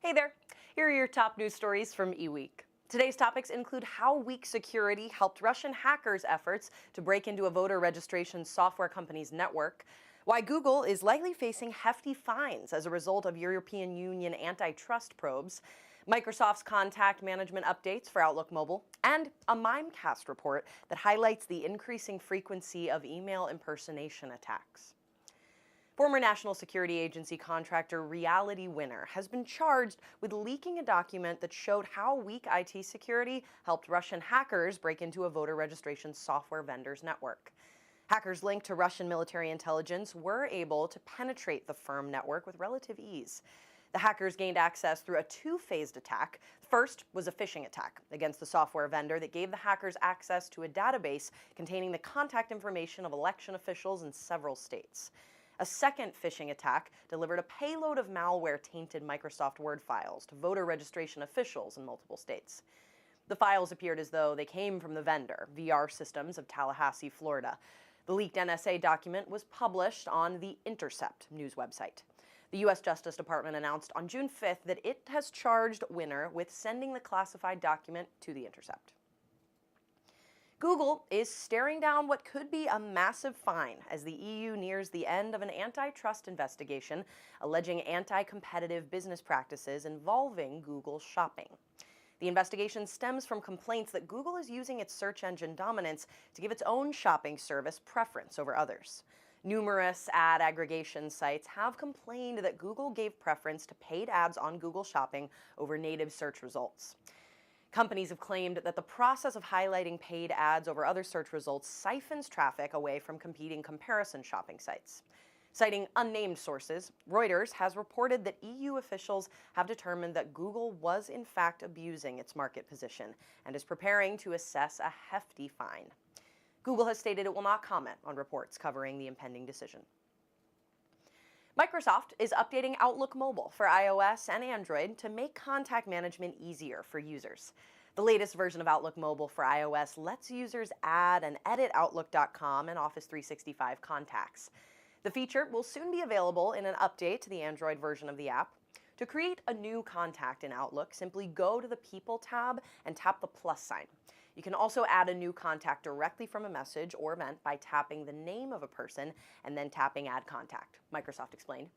Hey there, here are your top news stories from eWEEK. Today's topics include how weak security helped Russian hackers' efforts to break into a voter registration software company's network, why Google is likely facing hefty fines as a result of European Union antitrust probes, Microsoft's contact management updates for Outlook Mobile, and a Mimecast report that highlights the increasing frequency of email impersonation attacks. Former National Security Agency contractor Reality Winner has been charged with leaking a document that showed how weak IT security helped Russian hackers break into a voter registration software vendor's network. Hackers linked to Russian military intelligence were able to penetrate the firm network with relative ease. The hackers gained access through a two-phased attack. The first was a phishing attack against the software vendor that gave the hackers access to a database containing the contact information of election officials in several states. A second phishing attack delivered a payload of malware-tainted Microsoft Word files to voter registration officials in multiple states. The files appeared as though they came from the vendor, VR Systems of Tallahassee, Florida. The leaked NSA document was published on The Intercept news website. The U.S. Justice Department announced on June 5th that it has charged Winner with sending the classified document to The Intercept. Google is staring down what could be a massive fine as the EU nears the end of an antitrust investigation alleging anti-competitive business practices involving Google Shopping. The investigation stems from complaints that Google is using its search engine dominance to give its own shopping service preference over others. Numerous ad aggregation sites have complained that Google gave preference to paid ads on Google Shopping over native search results. Companies have claimed that the process of highlighting paid ads over other search results siphons traffic away from competing comparison shopping sites. Citing unnamed sources, Reuters has reported that EU officials have determined that Google was in fact abusing its market position and is preparing to assess a hefty fine. Google has stated it will not comment on reports covering the impending decision. Microsoft is updating Outlook Mobile for iOS and Android to make contact management easier for users. The latest version of Outlook Mobile for iOS lets users add and edit Outlook.com and Office 365 contacts. The feature will soon be available in an update to the Android version of the app. To create a new contact in Outlook, simply go to the People tab and tap the plus sign. You can also add a new contact directly from a message or event by tapping the name of a person and then tapping Add Contact, Microsoft explained.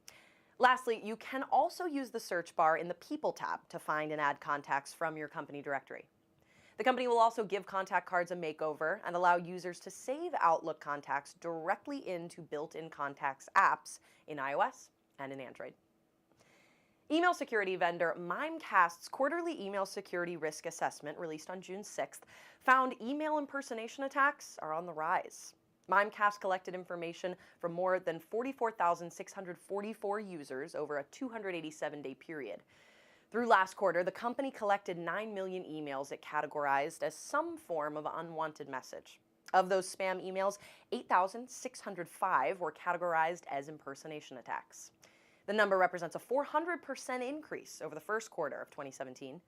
Lastly, you can also use the search bar in the People tab to find and add contacts from your company directory. The company will also give contact cards a makeover and allow users to save Outlook contacts directly into built-in contacts apps in iOS and in Android. Email security vendor Mimecast's quarterly email security risk assessment, released on June 6th, found email impersonation attacks are on the rise. Mimecast collected information from more than 44,644 users over a 287-day period. Through last quarter, the company collected 9 million emails it categorized as some form of unwanted message. Of those spam emails, 8,605 were categorized as impersonation attacks. The number represents a 400% increase over the first quarter of 2017.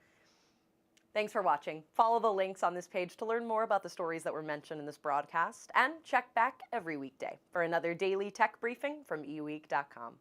Thanks for watching. Follow the links on this page to learn more about the stories that were mentioned in this broadcast, and check back every weekday for another daily tech briefing from eWEEK.com.